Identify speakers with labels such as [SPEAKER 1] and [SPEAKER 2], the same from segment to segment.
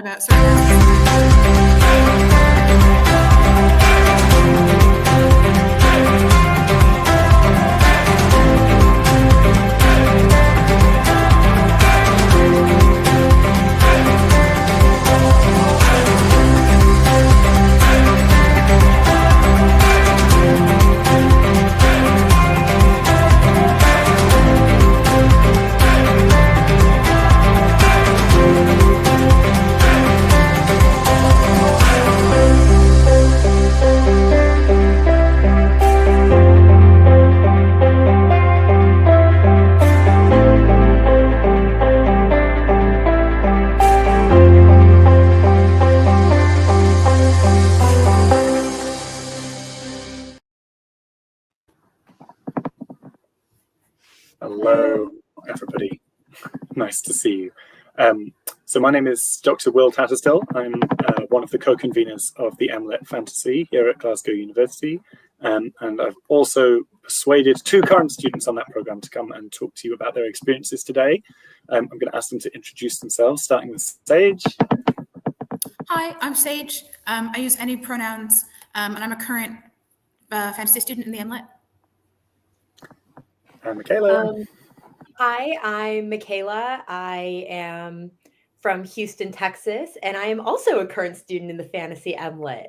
[SPEAKER 1] about certain
[SPEAKER 2] Hello, everybody. Nice to see you. So my name is Dr. Will Tattersdill. I'm one of the co-conveners of the MLitt Fantasy here at Glasgow University. And I've also persuaded two current students on that program to come and talk to you about their experiences today. I'm going to ask them to introduce themselves, starting with Sage.
[SPEAKER 1] Hi, I'm Sage. I use any pronouns, and I'm a current fantasy student in the MLitt.
[SPEAKER 2] Michaela.
[SPEAKER 3] Hi, I'm Michaela. I am from Houston, Texas, and I am also a current student in the Fantasy MLitt.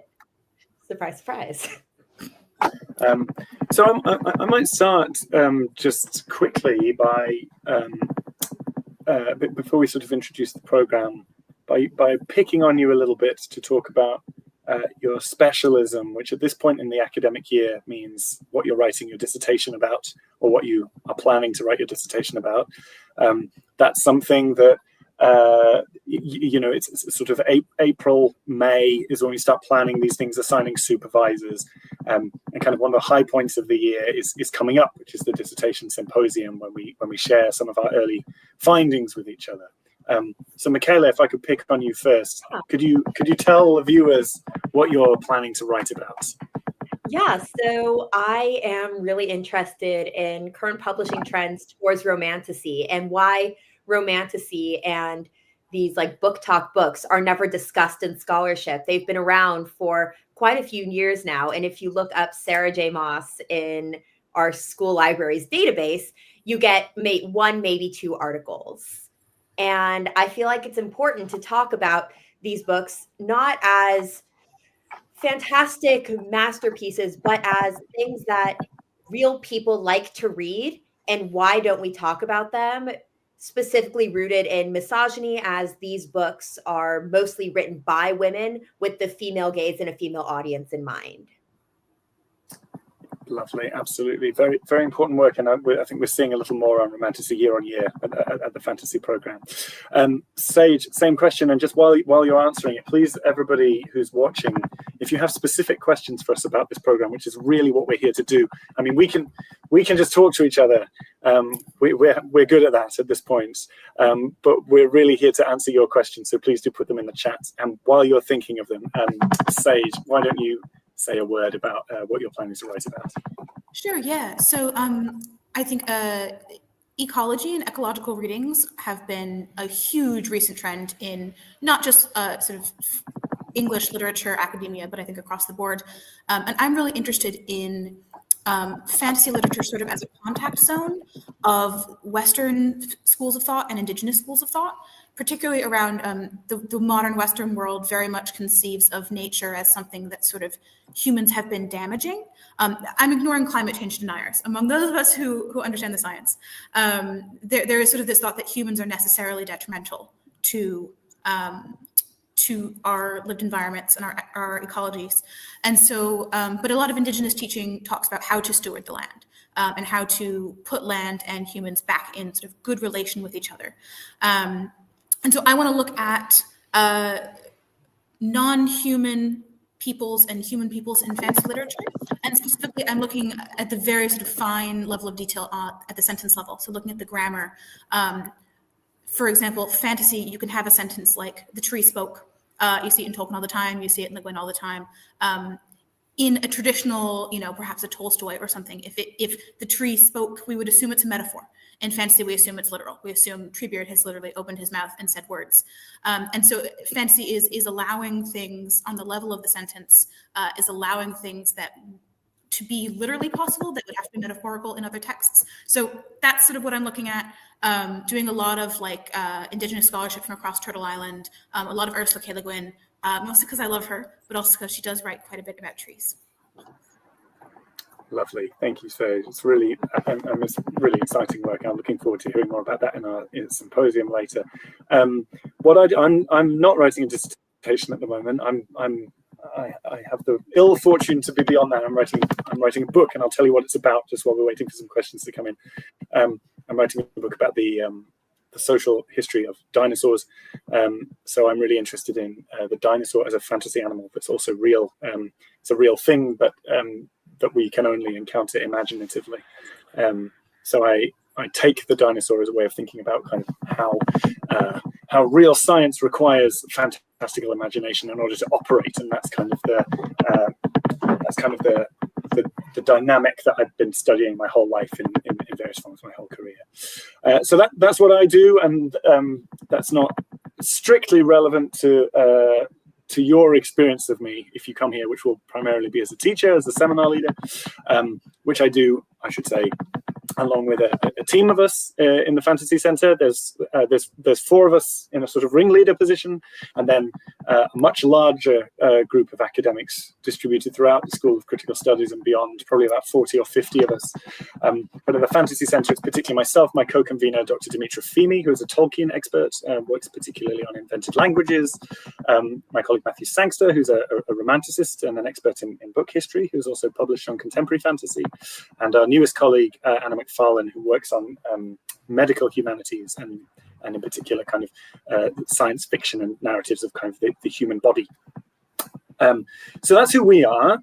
[SPEAKER 3] Surprise, surprise.
[SPEAKER 2] So I might start just quickly by, before we sort of introduce the program, by picking on you a little bit to talk about your specialism, which at this point in the academic year means what you're writing your dissertation about, or what you are planning to write your dissertation about. That's something that, you know, it's sort of April, May is when we start planning these things, assigning supervisors, and kind of one of the high points of the year is coming up, which is the dissertation symposium, when we share some of our early findings with each other. So Michaela, if I could pick on you first, could you tell the viewers what you're planning to write about?
[SPEAKER 3] Yeah, so I am really interested in current publishing trends towards romantasy and why romantasy and these like book talk books are never discussed in scholarship. They've been around for quite a few years now. And if you look up Sarah J. Maas in our school library's database, you get one, maybe two articles. And I feel like it's important to talk about these books, not as fantastic masterpieces, but as things that real people like to read. And why don't we talk about them? Specifically rooted in misogyny, as these books are mostly written by women with the female gaze and a female audience in mind.
[SPEAKER 2] Lovely, absolutely, very, very important work, and I think we're seeing a little more on romantasy year on year at the fantasy program. Sage, same question, and just while you're answering it, please, everybody who's watching, if you have specific questions for us about this program, which is really what we're here to do. I mean, we can just talk to each other. We're good at that at this point, but we're really here to answer your questions. So please do put them in the chat. And while you're thinking of them, Sage, why don't you say a word about what you're planning to write about?
[SPEAKER 1] Sure, yeah. So I think ecology and ecological readings have been a huge recent trend in not just sort of English literature, academia, but I think across the board. And I'm really interested in fantasy literature sort of as a contact zone of Western schools of thought and Indigenous schools of thought, particularly around the modern Western world very much conceives of nature as something that sort of humans have been damaging. I'm ignoring climate change deniers. Among those of us who understand the science, there is sort of this thought that humans are necessarily detrimental to our lived environments and our ecologies. And so, but a lot of Indigenous teaching talks about how to steward the land and how to put land and humans back in sort of good relation with each other. And so I want to look at non-human peoples and human peoples in fantasy literature. And specifically, I'm looking at the very sort of fine level of detail at the sentence level. So looking at the grammar. For example, fantasy, you can have a sentence like, the tree spoke. You see it in Tolkien all the time. You see it in Le Guin all the time. in a traditional, perhaps a Tolstoy or something, if the tree spoke, we would assume it's a metaphor. In fantasy, we assume it's literal. We assume Treebeard has literally opened his mouth and said words. And so fantasy is allowing things on the level of the sentence, is allowing things that to be literally possible that would have to be metaphorical in other texts. So that's sort of what I'm looking at, doing a lot of Indigenous scholarship from across Turtle Island, a lot of Ursula K. Le Guin, mostly because I love her, but also because she does write quite a bit about trees.
[SPEAKER 2] Lovely, thank you. So it's really, it's really exciting work. I'm looking forward to hearing more about that in our symposium later. I'm not writing a dissertation at the moment. I have the ill fortune to be beyond that. I'm writing a book, and I'll tell you what it's about just while we're waiting for some questions to come in. I'm writing a book about the social history of dinosaurs. So I'm really interested in the dinosaur as a fantasy animal that's also real. It's a real thing, but that we can only encounter imaginatively. So I take the dinosaur as a way of thinking about kind of how real science requires fantastical imagination in order to operate, and that's kind of the dynamic that I've been studying my whole life in various forms, my whole career. So that's what I do, and that's not strictly relevant to your experience of me if you come here, which will primarily be as a teacher, as a seminar leader, which I do, I should say, along with a team of us in the Fantasy Centre. There's 4 of us in a sort of ringleader position, and then a much larger group of academics distributed throughout the School of Critical Studies and beyond, probably about 40 or 50 of us. But in the Fantasy Centre, it's particularly myself, my co-convenor, Dr. Dimitra Fimi, who is a Tolkien expert, works particularly on invented languages, my colleague Matthew Sangster, who's a romanticist and an expert in book history, who's also published on contemporary fantasy, and our newest colleague, Anna McFarlane, who works on medical humanities and in particular kind of science fiction and narratives of kind of the human body. So that's who we are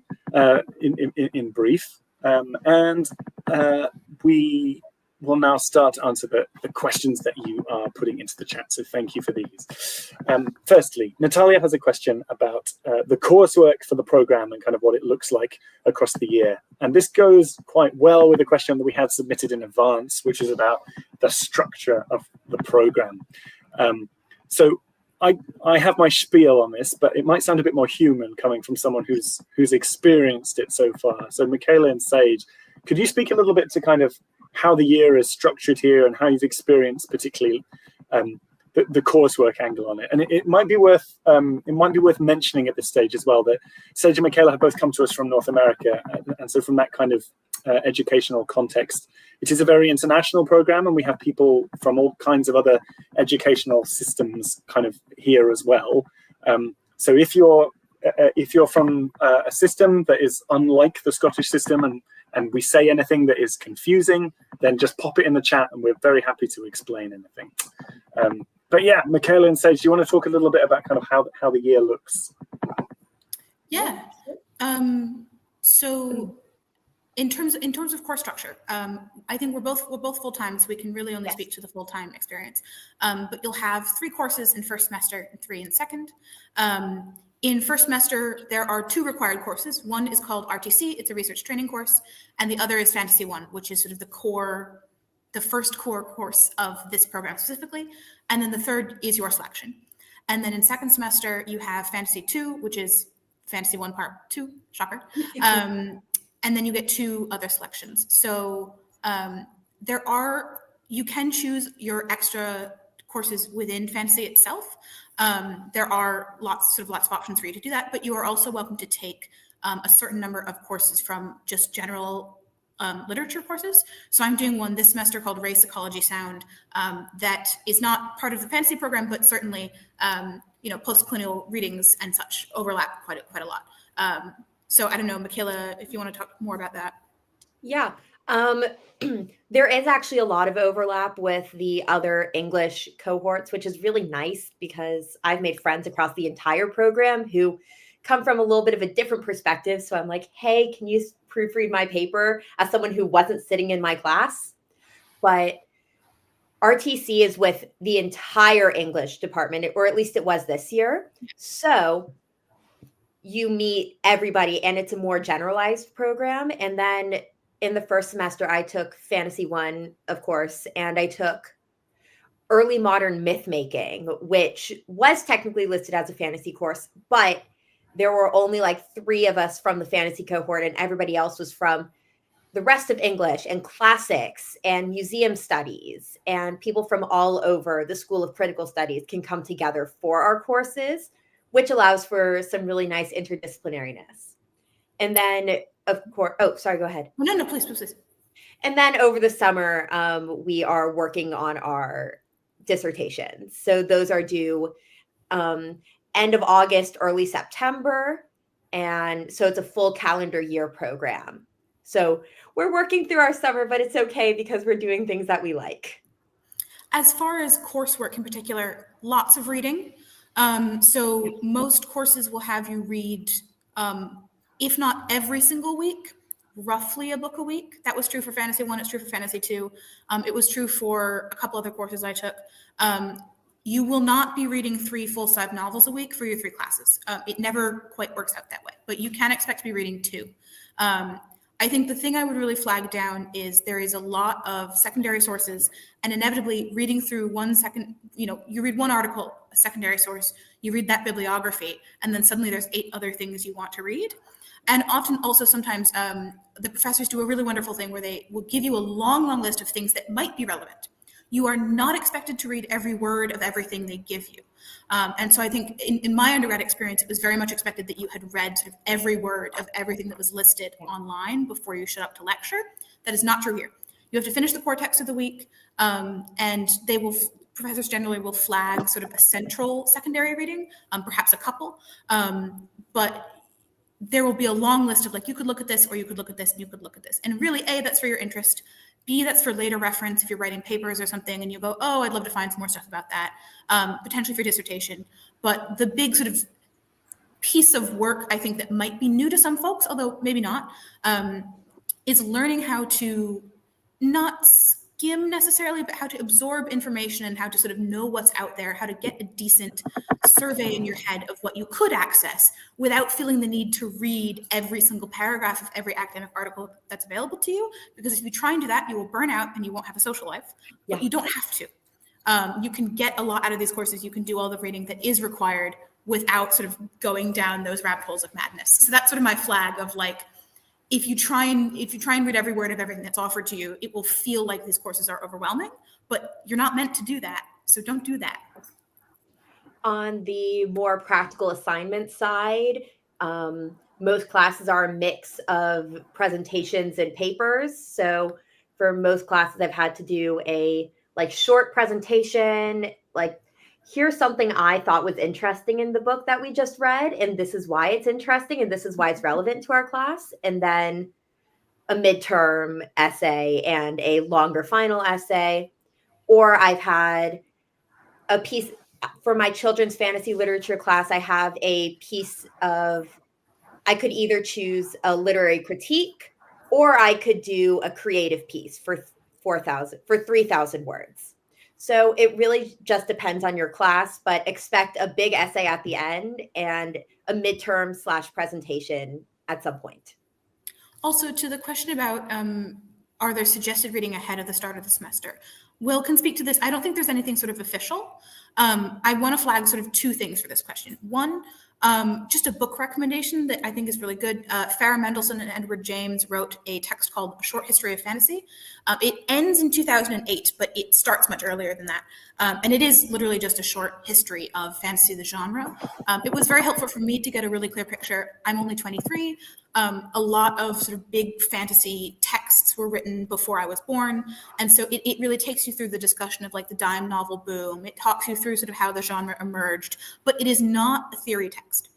[SPEAKER 2] in brief, and we will now start to answer the questions that you are putting into the chat. So thank you for these. Firstly, Natalia has a question about the coursework for the program and kind of what it looks like across the year. And this goes quite well with a question that we had submitted in advance, which is about the structure of the program. So I have my spiel on this, but it might sound a bit more human coming from someone who's experienced it so far. So Michaela and Sage, could you speak a little bit to kind of how the year is structured here and how you've experienced particularly the coursework angle on it? And it might be worth mentioning at this stage as well that Sage and Michaela have both come to us from North America, and so from that kind of educational context, it is a very international program, and we have people from all kinds of other educational systems kind of here as well. So if you're from a system that is unlike the Scottish system, and we say anything that is confusing, then just pop it in the chat, and we're very happy to explain anything. But yeah, Michaela and Sage, do you want to talk a little bit about kind of how the year looks?
[SPEAKER 1] Yeah. So in terms of course structure, I think we're both full-time, so we can really only speak to the full-time experience. But you'll have 3 courses in first semester and 3 in second. In first semester, there are 2 required courses. One is called RTC, it's a research training course, and the other is Fantasy 1, which is sort of the first core course of this program specifically. And then the third is your selection. And then in second semester, you have Fantasy 2, which is Fantasy 1 Part 2, shocker. And then you get 2 other selections. So you can choose your extra courses within Fantasy itself. There are lots of options for you to do that, but you are also welcome to take a certain number of courses from just general literature courses. So I'm doing one this semester called Race, Ecology, Sound, that is not part of the Fantasy program, but certainly post-colonial readings and such overlap quite a lot. So I don't know, Michaela, if you want to talk more about that.
[SPEAKER 3] Yeah. There is actually a lot of overlap with the other English cohorts, which is really nice because I've made friends across the entire program who come from a little bit of a different perspective. So I'm like, hey, can you proofread my paper as someone who wasn't sitting in my class? But RTC is with the entire English department, or at least it was this year. So you meet everybody, and it's a more generalized program. And then in the first semester, I took Fantasy 1, of course, and I took early modern myth making, which was technically listed as a fantasy course, but there were only like 3 of us from the fantasy cohort, and everybody else was from the rest of English and classics and museum studies, and people from all over the School of Critical Studies can come together for our courses, which allows for some really nice interdisciplinariness. And then, of course, oh, sorry, go ahead.
[SPEAKER 1] No, please, please, please.
[SPEAKER 3] And then over the summer, we are working on our dissertations. So those are due end of August, early September. And so it's a full calendar year program. So we're working through our summer, but it's okay because we're doing things that we like.
[SPEAKER 1] As far as coursework in particular, lots of reading. So most courses will have you read, if not every single week, roughly a book a week. That was true for Fantasy 1, it's true for Fantasy 2. It was true for a couple other courses I took. You will not be reading 3 full-size novels a week for your 3 classes. It never quite works out that way, but you can expect to be reading 2. I think the thing I would really flag down is there is a lot of secondary sources, and inevitably reading through you read one article, a secondary source, you read that bibliography, and then suddenly there's 8 other things you want to read. And often also sometimes the professors do a really wonderful thing where they will give you a long, long list of things that might be relevant. You are not expected to read every word of everything they give you. And so I think in my undergrad experience, it was very much expected that you had read sort of every word of everything that was listed online before you showed up to lecture. That is not true here. You have to finish the core text of the week, and professors generally will flag sort of a central secondary reading, perhaps a couple, but there will be a long list of like, you could look at this, or you could look at this, and you could look at this. And really, A, that's for your interest. B, that's for later reference if you're writing papers or something and you go, oh, I'd love to find some more stuff about that, potentially for your dissertation. But the big sort of piece of work I think that might be new to some folks, although maybe not, is learning how to not skim necessarily, but how to absorb information and how to sort of know what's out there, how to get a decent survey in your head of what you could access without feeling the need to read every single paragraph of every academic article that's available to you. Because if you try and do that, you will burn out and you won't have a social life.
[SPEAKER 3] Yeah.
[SPEAKER 1] But you don't have to. You can get a lot out of these courses. You can do all the reading that is required without sort of going down those rabbit holes of madness. So that's sort of my flag of like, if you try and read every word of everything that's offered to you, it will feel like these courses are overwhelming, but you're not meant to do that. So don't do that.
[SPEAKER 3] On the more practical assignment side, most classes are a mix of presentations and papers. So for most classes, I've had to do a short presentation, like, here's something I thought was interesting in the book that we just read, and this is why it's interesting, and this is why it's relevant to our class. And then a midterm essay and a longer final essay. Or I've had a piece for my children's fantasy literature class. I have a piece of, I could either choose a literary critique, or I could do a creative piece for 3,000 words. So it really just depends on your class, but expect a big essay at the end and a midterm / presentation at some point.
[SPEAKER 1] Also, to the question about are there suggested reading ahead of the start of the semester? Will can speak to this. I don't think there's anything sort of official. I want to flag sort of 2 things for this question. One, just a book recommendation that I think is really good. Farah Mendelsohn and Edward James wrote a text called A Short History of Fantasy. It ends in 2008, but it starts much earlier than that. And it is literally just a short history of fantasy, the genre. It was very helpful for me to get a really clear picture. I'm only 23. A lot of sort of big fantasy texts were written before I was born. And so it really takes you through the discussion of like the dime novel boom. It talks you through sort of how the genre emerged, but it is not a theory text.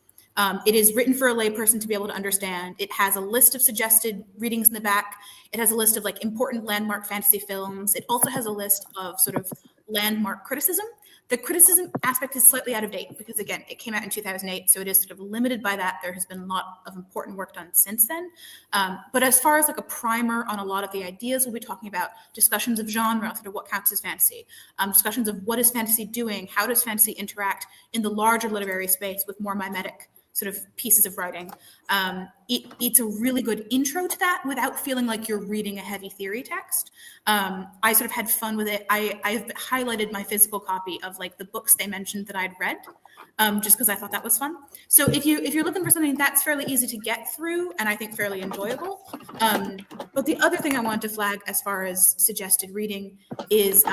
[SPEAKER 1] It is written for a layperson to be able to understand. It has a list of suggested readings in the back. It has a list of like important landmark fantasy films. It also has a list of sort of landmark criticism. The criticism aspect is slightly out of date because, again, it came out in 2008, so it is sort of limited by that. There has been a lot of important work done since then. But as far as like a primer on a lot of the ideas, we'll be talking about discussions of genre, sort of what counts as fantasy, discussions of what is fantasy doing, how does fantasy interact in the larger literary space with more mimetic sort of pieces of writing. It's a really good intro to that without feeling like you're reading a heavy theory text. I sort of had fun with it. I've highlighted my physical copy of like the books they mentioned that I'd read, just because I thought that was fun. So if you're looking for something that's fairly easy to get through and I think fairly enjoyable. But the other thing I wanted to flag as far as suggested reading is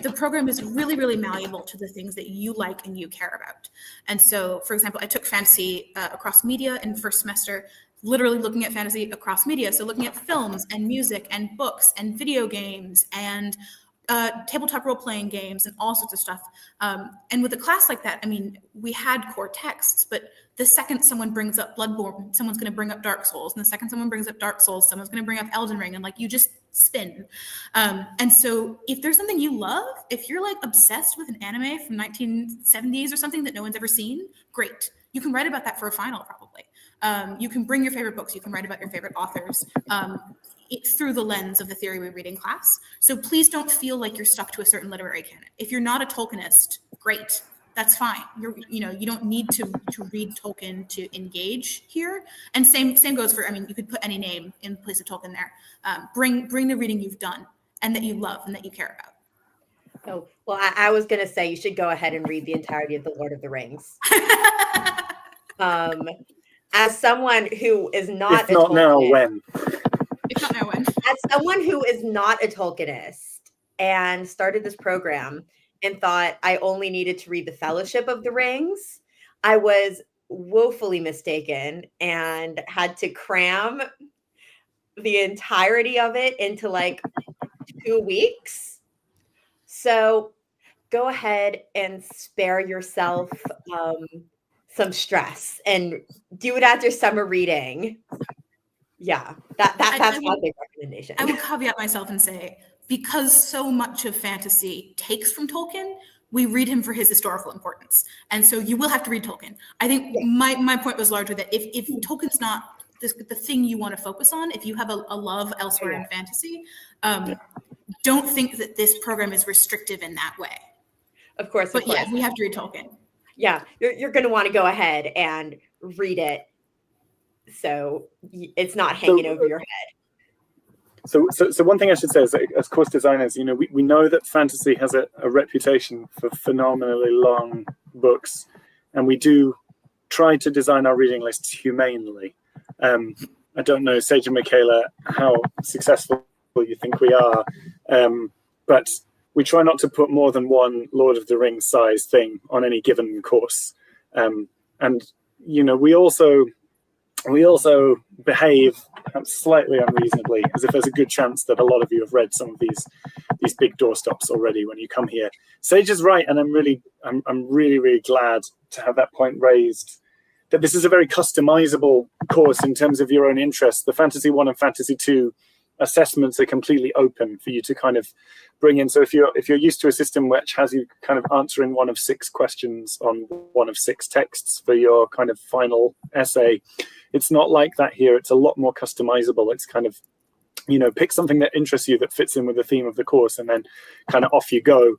[SPEAKER 1] the program is really, really malleable to the things that you like and you care about. And so, for example, I took fantasy across media in first semester, literally looking at fantasy across media. So looking at films and music and books and video games and tabletop role-playing games and all sorts of stuff. And with a class like that, I mean, we had core texts, but the second someone brings up Bloodborne, someone's going to bring up Dark Souls. And the second someone brings up Dark Souls, someone's going to bring up Elden Ring. And like, you just spin. And so if there's something you love, if you're like obsessed with an anime from 1970s or something that no one's ever seen, great. You can write about that for a final probably. You can bring your favorite books. You can write about your favorite authors through the lens of the theory we read in class. So please don't feel like you're stuck to a certain literary canon. If you're not a Tolkienist, great. That's fine. You don't need to read Tolkien to engage here. And same goes for, I mean, you could put any name in place of Tolkien there. Bring the reading you've done and that you love and that you care about.
[SPEAKER 3] Oh, well, I was going to say you should go ahead and read the entirety of The Lord of the Rings. As someone who is not
[SPEAKER 2] if not now, when?
[SPEAKER 1] If not now, when?
[SPEAKER 3] As someone who is not a Tolkienist and started this program and thought I only needed to read The Fellowship of the Rings, I was woefully mistaken and had to cram the entirety of it into like 2 weeks. So go ahead and spare yourself some stress and do it after summer reading. Yeah, that's my big recommendation.
[SPEAKER 1] I will caveat myself and say, because so much of fantasy takes from Tolkien, we read him for his historical importance. And so you will have to read Tolkien. I think my point was largely that if Tolkien's not the thing you want to focus on, if you have a love elsewhere in fantasy, don't think that this program is restrictive in that way.
[SPEAKER 3] Of course.
[SPEAKER 1] But yeah, we have to read Tolkien.
[SPEAKER 3] Yeah, you're going to want to go ahead and read it so it's not hanging over your head.
[SPEAKER 2] So one thing I should say is that as course designers, we know that fantasy has a reputation for phenomenally long books, and we do try to design our reading lists humanely. I don't know, Sage and Michaela, how successful you think we are, but we try not to put more than one Lord of the Rings size thing on any given course. And we also behave slightly unreasonably, as if there's a good chance that a lot of you have read some of these big doorstops already when you come here. Sage is right, and I'm really glad to have that point raised, that this is a very customizable course in terms of your own interests. The Fantasy 1 and Fantasy 2 assessments are completely open for you to kind of bring in. So if you're used to a system which has you kind of answering one of 6 questions on one of 6 texts for your kind of final essay, it's not like that here. It's a lot more customizable. It's kind of, pick something that interests you, that fits in with the theme of the course, and then kind of off you go.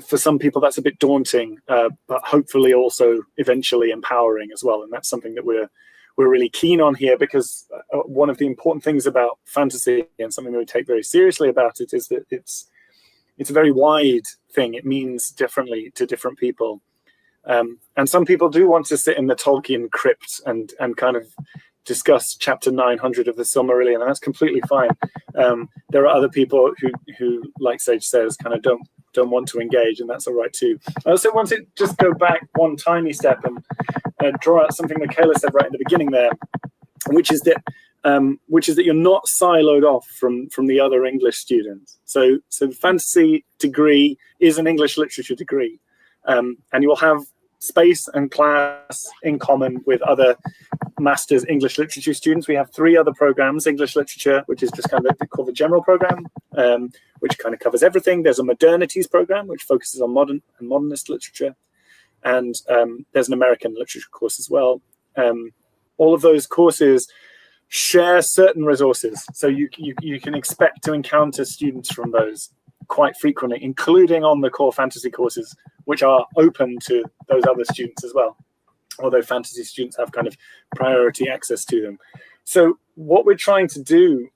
[SPEAKER 2] For some people, that's a bit daunting, but hopefully also eventually empowering as well. And that's something that we're really keen on here, because one of the important things about fantasy, and something that we take very seriously about it, is that it's a very wide thing. It means differently to different people. And some people do want to sit in the Tolkien crypt and kind of discuss chapter 900 of the Silmarillion, and that's completely fine. There are other people who, like Sage says, kind of don't want to engage, and that's all right too. I also want to just go back one tiny step and draw out something Michaela said right at the beginning there, which is that you're not siloed off from the other English students. So the fantasy degree is an English literature degree, and you will have space and class in common with other master's English literature students. We have 3 other programs: English literature, which is just kind of called the general program, which kind of covers everything. There's a modernities program, which focuses on modern and modernist literature. And there's an American literature course as well. All of those courses share certain resources. So you can expect to encounter students from those quite frequently, including on the core fantasy courses, which are open to those other students as well. although fantasy students have kind of priority access to them. So what we're trying to do,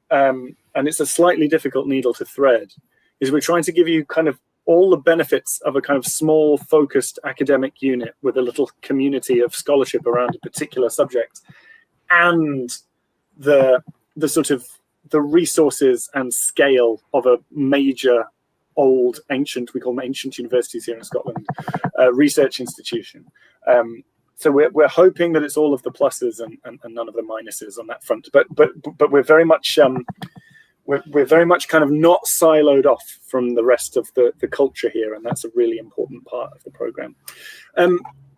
[SPEAKER 2] and it's a slightly difficult needle to thread, is we're trying to give you kind of all the benefits of a kind of small, focused academic unit with a little community of scholarship around a particular subject, and the sort of the resources and scale of a major ancient, we call them ancient universities here in Scotland, research institution. So we're hoping that it's all of the pluses and none of the minuses on that front. But we're very much we're very much kind of not siloed off from the rest of the culture here, and that's a really important part of the program.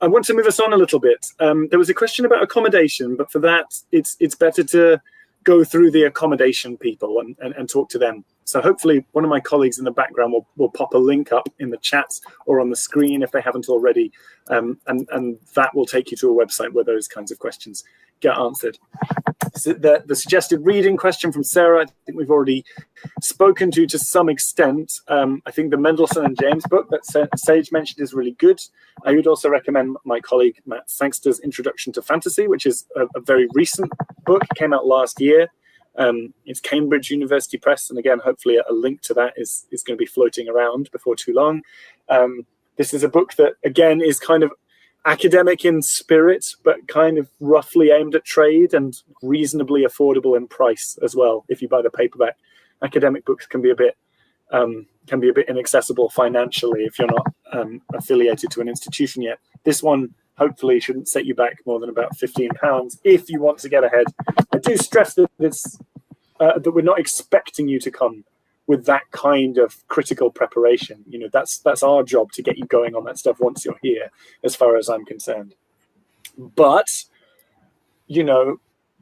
[SPEAKER 2] I want to move us on a little bit. There was a question about accommodation, but for that, it's better to go through the accommodation people and talk to them. So hopefully one of my colleagues in the background will pop a link up in the chat or on the screen if they haven't already, and that will take you to a website where those kinds of questions get answered. So the suggested reading question from Sarah, I think we've already spoken to some extent. I think the Mendelssohn and James book that Sage mentioned is really good. I would also recommend my colleague Matt Sangster's Introduction to Fantasy, which is a very recent book. It came out last year. It's Cambridge University Press, and again, hopefully a link to that is going to be floating around before too long. This is a book that, again, is kind of academic in spirit, but kind of roughly aimed at trade and reasonably affordable in price as well. If you buy the paperback, academic books can be a bit inaccessible financially if you're not affiliated to an institution yet. This one hopefully shouldn't set you back more than about £15 if you want to get ahead. I do stress that that we're not expecting you to come with that kind of critical preparation. You know, that's our job to get you going on that stuff once you're here, as far as I'm concerned. But, you know,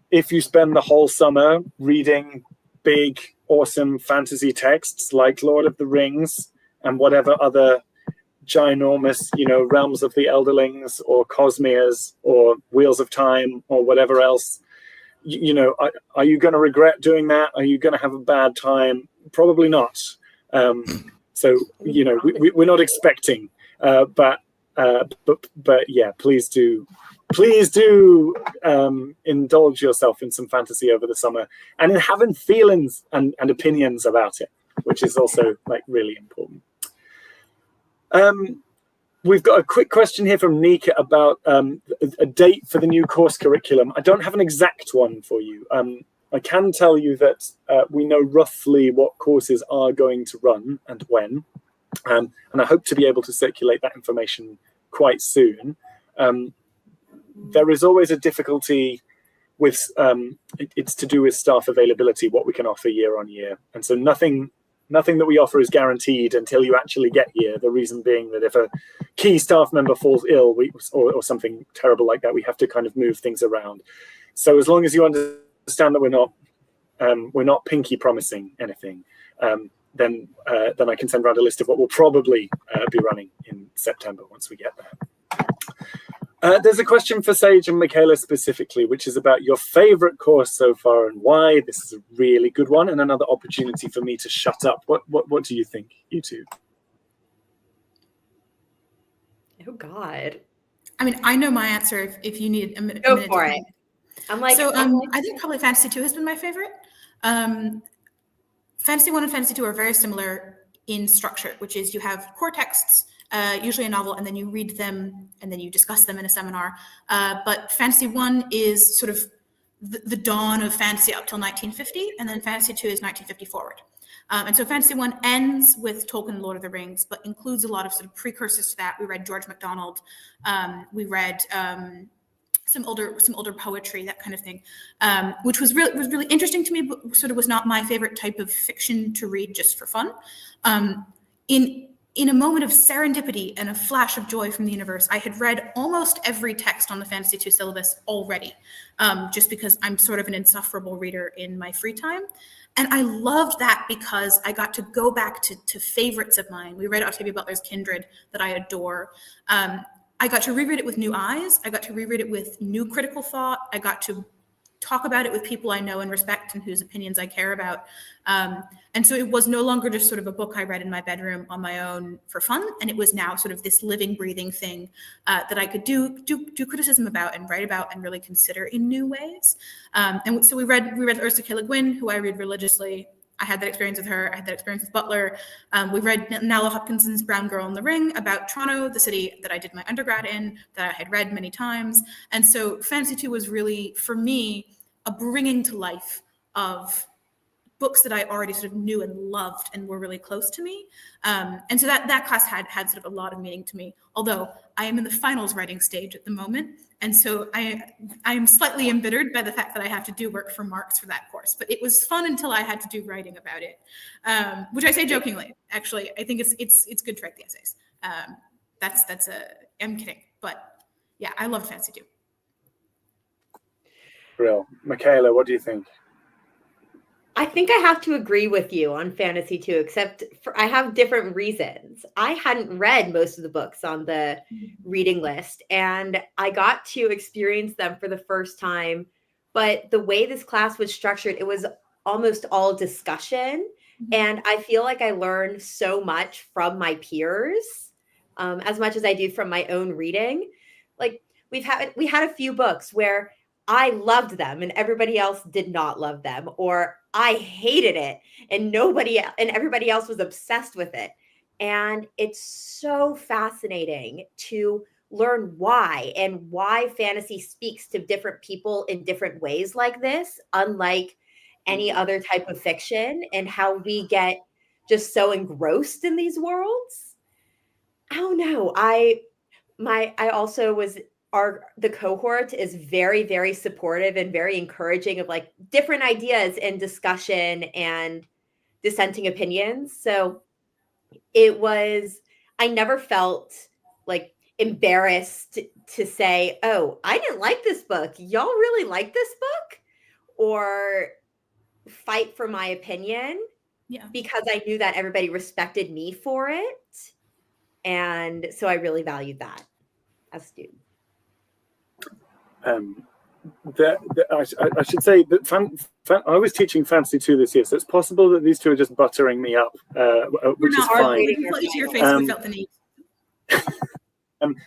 [SPEAKER 2] if you spend the whole summer reading big, awesome fantasy texts like Lord of the Rings and whatever other ginormous, you know, Realms of the Elderlings or Cosmeres or Wheels of Time or whatever else, you know, are you going to regret doing that? Are you going to have a bad time? Probably not. So, you know, we're not expecting, but yeah, please do indulge yourself in some fantasy over the summer and in having feelings and opinions about it, which is also like really important. We've got a quick question here from Nika about a date for the new course curriculum. I don't have an exact one for you. I can tell you that we know roughly what courses are going to run and when, and I hope to be able to circulate that information quite soon. There is always a difficulty with, it's to do with staff availability, what we can offer year on year. And so nothing that we offer is guaranteed until you actually get here. The reason being that if a key staff member falls ill or something terrible like that, we have to kind of move things around. So as long as you understand that we're not pinky promising anything, then I can send around a list of what will probably be running in September once we get there. There's a question for Sage and Michaela specifically, which is about your favorite course so far and why. This is a really good one and another opportunity for me to shut up. What do you think, you two?
[SPEAKER 3] Oh, God.
[SPEAKER 1] I mean, I know my answer if you need a minute.
[SPEAKER 3] Go for it. I'm like,
[SPEAKER 1] so I think probably Fantasy 2 has been my favorite. Fantasy 1 and Fantasy 2 are very similar in structure, which is you have core texts, usually a novel, and then you read them and then you discuss them in a seminar. But Fantasy 1 is sort of the dawn of fantasy up till 1950, and then Fantasy 2 is 1950 forward. And so Fantasy 1 ends with Tolkien, Lord of the Rings, but includes a lot of sort of precursors to that. We read George MacDonald. We read some older poetry, that kind of thing, which was really interesting to me, but sort of was not my favorite type of fiction to read just for fun. In a moment of serendipity and a flash of joy from the universe, I had read almost every text on the Fantasy 2 syllabus already, just because I'm sort of an insufferable reader in my free time. And I loved that because I got to go back to favorites of mine. We read Octavia Butler's Kindred that I adore. I got to reread it with new eyes. I got to reread it with new critical thought. I got to talk about it with people I know and respect and whose opinions I care about. And so it was no longer just sort of a book I read in my bedroom on my own for fun. And it was now sort of this living, breathing thing that I could do criticism about and write about and really consider in new ways. And so we read Ursula K. Le Guin, who I read religiously. I had that experience with her. I had that experience with Butler. We read Nalla Hopkinson's Brown Girl in the Ring about Toronto, the city that I did my undergrad in, that I had read many times. And so Fantasy 2 was really, for me, a bringing to life of books that I already sort of knew and loved and were really close to me. And so that class had sort of a lot of meaning to me, although I am in the finals writing stage at the moment. And so I am slightly embittered by the fact that I have to do work for marks for that course, but it was fun until I had to do writing about it, which I say jokingly. Actually, I think it's good to write the essays. I'm kidding, but yeah, I loved Fantasy 2.
[SPEAKER 2] Real. Michaela, what do you think?
[SPEAKER 3] I think I have to agree with you on Fantasy 2, except I have different reasons. I hadn't read most of the books on the reading list, and I got to experience them for the first time. But the way this class was structured, it was almost all discussion. And I feel like I learned so much from my peers, as much as I do from my own reading. Like we had a few books where I loved them and everybody else did not love them, or I hated it and everybody else was obsessed with it. And it's so fascinating to learn why fantasy speaks to different people in different ways like this, unlike any other type of fiction, and how we get just so engrossed in these worlds. I don't know. I also was the cohort is very, very supportive and very encouraging of like different ideas and discussion and dissenting opinions. So I never felt like embarrassed to say, oh, I didn't like this book. Y'all really like this book? Or fight for my opinion.
[SPEAKER 1] Yeah. Because
[SPEAKER 3] I knew that everybody respected me for it. And so I really valued that as a student.
[SPEAKER 2] I should say that I was teaching Fantasy 2 this year, so it's possible that these two are just buttering me up, which is fine.
[SPEAKER 1] To your face, we felt the need.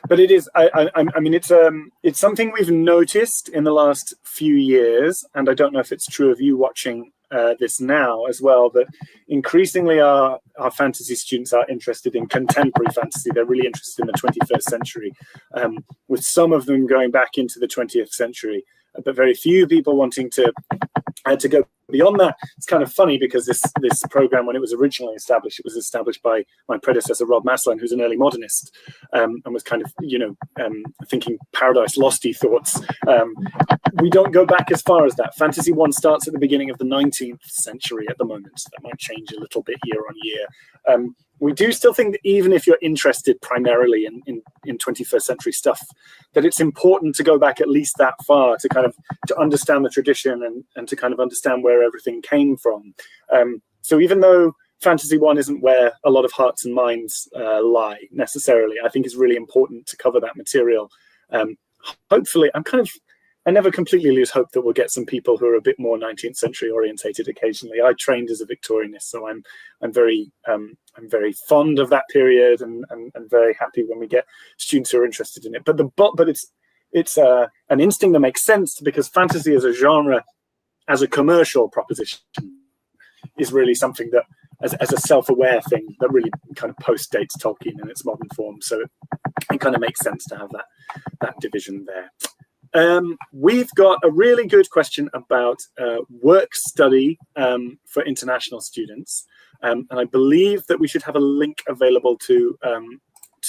[SPEAKER 2] But it is. I mean, it's something we've noticed in the last few years, and I don't know if it's true of you watching this now as well, that increasingly our fantasy students are interested in contemporary fantasy. They're really interested in the 21st century, with some of them going back into the 20th century, but very few people wanting to go beyond that. It's kind of funny because this program, when it was originally established, it was established by my predecessor, Rob Maslin, who's an early modernist, and was kind of, thinking Paradise Lost-y thoughts. We don't go back as far as that. Fantasy 1 starts at the beginning of the 19th century at the moment. That might change a little bit year on year. We do still think that even if you're interested primarily in 21st century stuff, that it's important to go back at least that far to understand the tradition and to kind of understand where everything came from. So even though Fantasy 1 isn't where a lot of hearts and minds lie necessarily, I think it's really important to cover that material. Hopefully, I never completely lose hope that we'll get some people who are a bit more 19th century orientated occasionally. I trained as a Victorianist, so I'm very fond of that period and very happy when we get students who are interested in it. But it's an instinct that makes sense, because fantasy as a genre, as a commercial proposition, is really something that, as a self-aware thing, that really kind of post-dates Tolkien in its modern form. So it kind of makes sense to have that division there. We've got a really good question about work study for international students, and I believe that we should have a link available to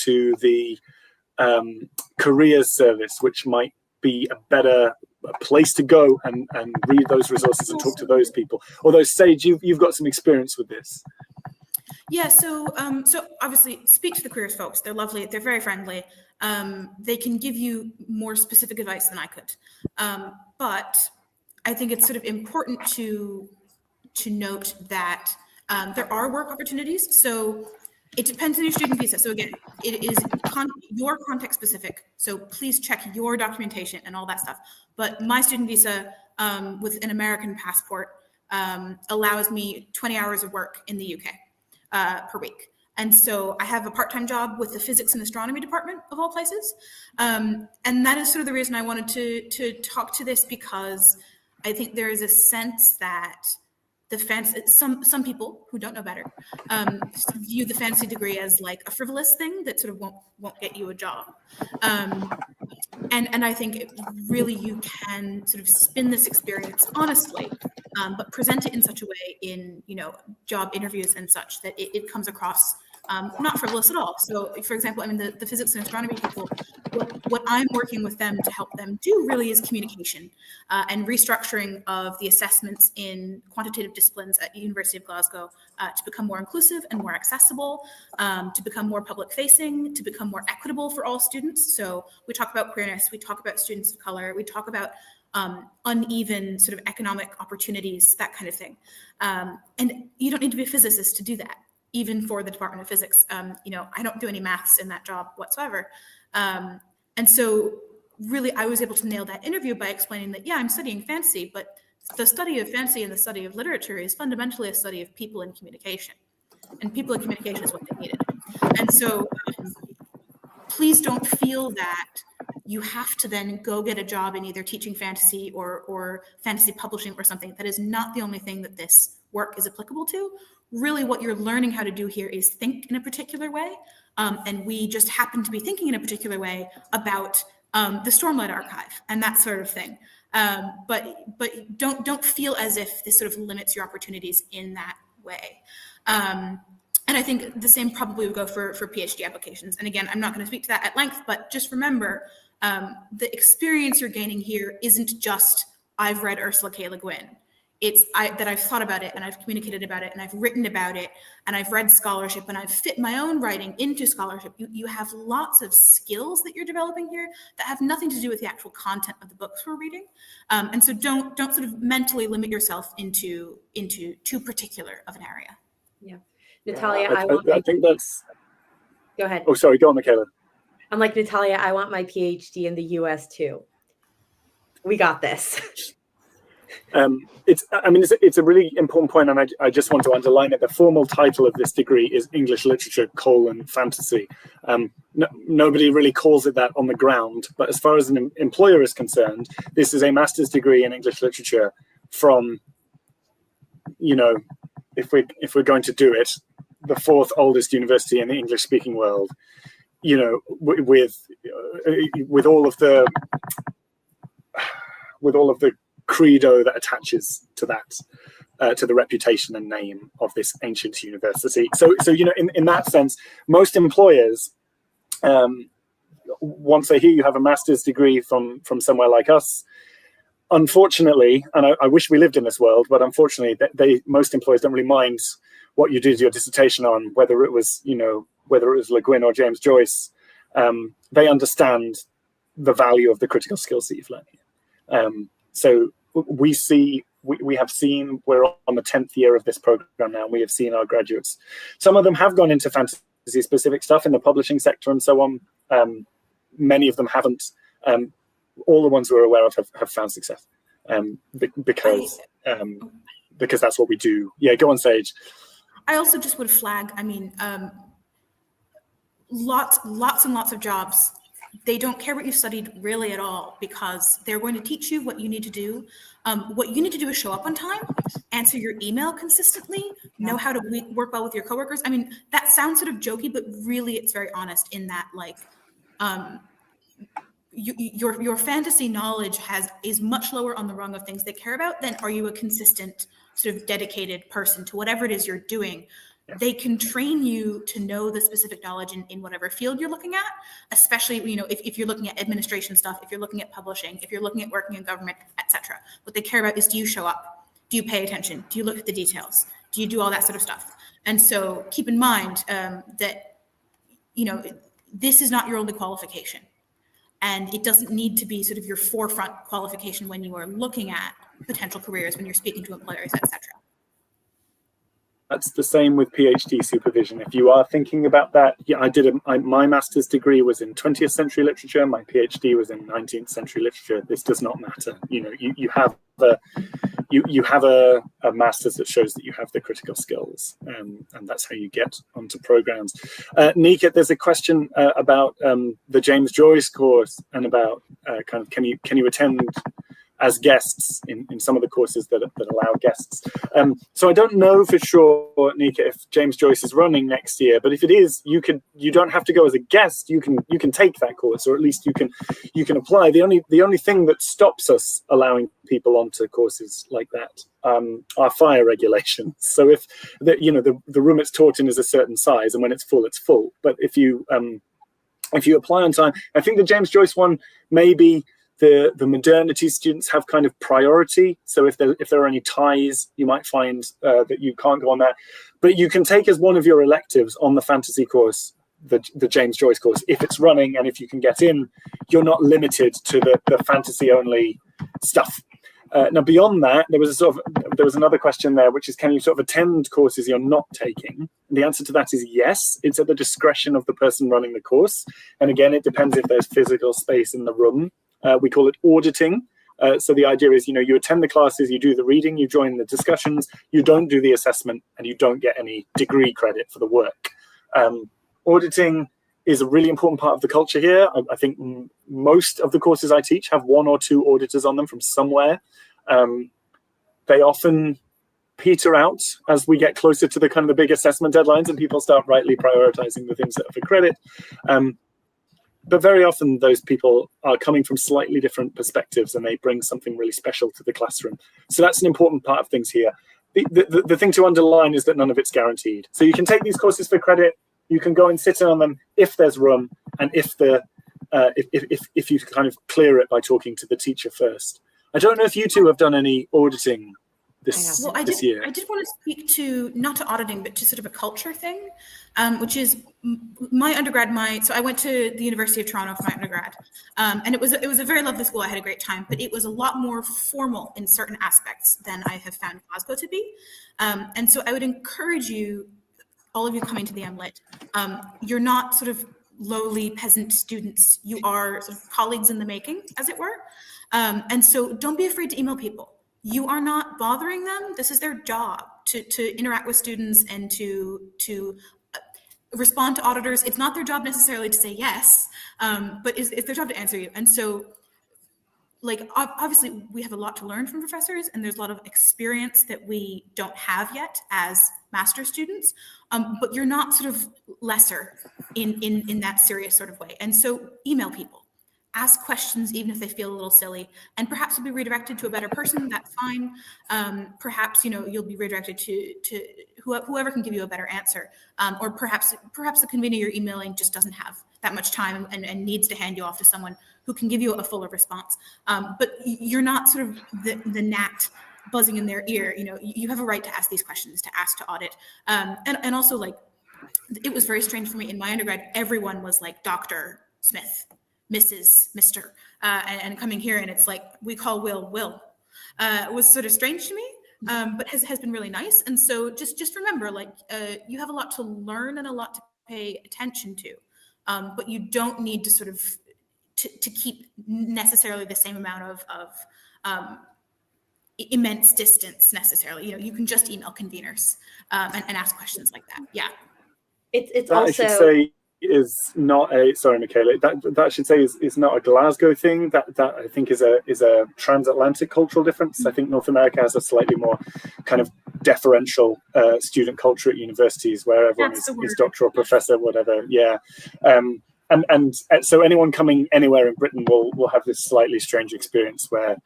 [SPEAKER 2] the careers service, which might be a better place to go and read those resources and talk to those people. Although, Sage, you've got some experience with this.
[SPEAKER 1] Yeah, so obviously speak to the careers folks. They're lovely. They're very friendly. They can give you more specific advice than I could. But I think it's sort of important to note that there are work opportunities. So It depends on your student visa. So again, it is your context specific. So please check your documentation and all that stuff. But my student visa with an American passport allows me 20 hours of work in the UK per week. And so I have a part-time job with the physics and astronomy department of all places. And that is sort of the reason I wanted to talk to this, because I think there is a sense that some people who don't know better view the fantasy degree as like a frivolous thing that sort of won't get you a job. And I think really you can sort of spin this experience honestly, but present it in such a way in, job interviews and such that it comes across not frivolous at all. So for example, I mean, the physics and astronomy people, what I'm working with them to help them do really is communication and restructuring of the assessments in quantitative disciplines at University of Glasgow to become more inclusive and more accessible, to become more public facing, to become more equitable for all students. So we talk about queerness, we talk about students of color, we talk about uneven sort of economic opportunities, that kind of thing. And you don't need to be a physicist to do that, even for the Department of Physics. I don't do any maths in that job whatsoever. And so really I was able to nail that interview by explaining that, yeah, I'm studying fantasy, but the study of fantasy and the study of literature is fundamentally a study of people and communication. And people and communication is what they needed. And so please don't feel that you have to then go get a job in either teaching fantasy or fantasy publishing or something. That is not the only thing that this work is applicable to. Really what you're learning how to do here is think in a particular way. And we just happen to be thinking in a particular way about the Stormlight Archive and that sort of thing. But don't feel as if this sort of limits your opportunities in that way. And I think the same probably would go for PhD applications. And again, I'm not going to speak to that at length, but just remember, the experience you're gaining here isn't just, I've read Ursula K. Le Guin. It's that I've thought about it and I've communicated about it and I've written about it and I've read scholarship and I've fit my own writing into scholarship. You have lots of skills that you're developing here that have nothing to do with the actual content of the books we're reading. And so don't sort of mentally limit yourself into too particular of an area.
[SPEAKER 3] Yeah. Natalia,
[SPEAKER 2] I think that's...
[SPEAKER 3] Go ahead.
[SPEAKER 2] Oh, sorry. Go on, Michaela.
[SPEAKER 3] I'm like, Natalia, I want my PhD in the US too. We got this.
[SPEAKER 2] It's a really important point, and I just want to underline it. The formal title of this degree is English Literature, Fantasy. Nobody really calls it that on the ground, but as far as an employer is concerned, this is a master's degree in English Literature from, if we're going to do it, the fourth oldest university in the English-speaking world, with all of the credo that attaches to that, to the reputation and name of this ancient university. So in that sense, most employers, once they hear you have a master's degree from somewhere like us, unfortunately, and I wish we lived in this world, but unfortunately, most employers don't really mind what you did your dissertation on, whether it was Le Guin or James Joyce. They understand the value of the critical skills that you've learned here. So we have seen, we're on the 10th year of this program now, and we have seen our graduates. Some of them have gone into fantasy specific stuff in the publishing sector and so on. Many of them haven't. All the ones we're aware of have found success because that's what we do. Yeah, go on, Sage.
[SPEAKER 1] I also just would flag, lots and lots of jobs, they don't care what you studied really at all, because they're going to teach you what you need to do. What you need to do is show up on time, answer your email consistently, know how to work well with your coworkers. That sounds sort of jokey, but really it's very honest in that, your fantasy knowledge is much lower on the rung of things they care about than are you a consistent sort of dedicated person to whatever it is you're doing. Yeah. They can train you to know the specific knowledge in whatever field you're looking at, especially if you're looking at administration stuff, if you're looking at publishing, if you're looking at working in government, etc. What they care about is, do you show up? Do you pay attention? Do you look at the details? Do you do all that sort of stuff? And so keep in mind that this is not your only qualification. And it doesn't need to be sort of your forefront qualification when you are looking at potential careers, when you're speaking to employers, etc.
[SPEAKER 2] That's the same with PhD supervision. If you are thinking about that, yeah, my master's degree was in 20th century literature. My PhD was in 19th century literature. This does not matter. You know, you have a master's that shows that you have the critical skills, and that's how you get onto programs. Nika, there's a question about the James Joyce course and about kind of can you attend as guests in some of the courses that allow guests. So I don't know for sure, Nika, if James Joyce is running next year, but if it is, you don't have to go as a guest. You can take that course, or at least you can apply. The only thing that stops us allowing people onto courses like that are fire regulations. So if the room it's taught in is a certain size, and when it's full, it's full. But if you apply on time, I think the James Joyce one maybe. The modernity students have kind of priority. So if there are any ties, you might find that you can't go on that. But you can take as one of your electives on the fantasy course, the James Joyce course, if it's running, and if you can get in, you're not limited to the fantasy only stuff. Now beyond that, there was another question there, which is, can you sort of attend courses you're not taking? And the answer to that is yes. It's at the discretion of the person running the course. And again, it depends if there's physical space in the room. We call it auditing. So the idea is, you attend the classes, you do the reading, you join the discussions, you don't do the assessment, and you don't get any degree credit for the work. Auditing is a really important part of the culture here. I think most of the courses I teach have one or two auditors on them from somewhere. They often peter out as we get closer to the kind of the big assessment deadlines and people start rightly prioritizing the things that are for credit. But very often those people are coming from slightly different perspectives, and they bring something really special to the classroom. So that's an important part of things here. The thing to underline is that none of it's guaranteed. So you can take these courses for credit. You can go and sit in on them if there's room, and if you kind of clear it by talking to the teacher first. I don't know if you two have done any auditing this year.
[SPEAKER 1] I did want to speak to, not to auditing, but to sort of a culture thing, which is my undergrad. So I went to the University of Toronto for my undergrad, and it was a very lovely school. I had a great time, but it was a lot more formal in certain aspects than I have found Glasgow to be. And so I would encourage you, all of you coming to the MLitt, you're not sort of lowly peasant students. You are sort of colleagues in the making, as it were. And so don't be afraid to email people. You are not bothering them. This is their job to interact with students and to respond to auditors. It's not their job necessarily to say yes, but it's their job to answer you. And so, like, obviously we have a lot to learn from professors, and there's a lot of experience that we don't have yet as master students, but you're not sort of lesser in that serious sort of way. And so email people. Ask questions, even if they feel a little silly, and perhaps you'll be redirected to a better person. That's fine. Perhaps you'll be redirected to whoever can give you a better answer, or perhaps the convener you're emailing just doesn't have that much time and needs to hand you off to someone who can give you a fuller response. But you're not sort of the gnat buzzing in their ear. You have a right to ask these questions, to ask to audit, and also, like, it was very strange for me in my undergrad. Everyone was like Dr. Smith, Mrs., Mr., and coming here, and it's like, we call Will. It was sort of strange to me, but has been really nice. And so just remember, like, you have a lot to learn and a lot to pay attention to, but you don't need to sort of to keep necessarily the same amount of immense distance necessarily. You can just email conveners and ask questions like that. Yeah.
[SPEAKER 3] It's
[SPEAKER 2] that,
[SPEAKER 3] also,
[SPEAKER 2] I should say, is not a, sorry, Michaela, that I should say is not a Glasgow thing. That I think is a transatlantic cultural difference. I think North America has a slightly more kind of deferential student culture at universities, where everyone is doctor or professor, whatever. Yeah. And so anyone coming anywhere in Britain will have this slightly strange experience where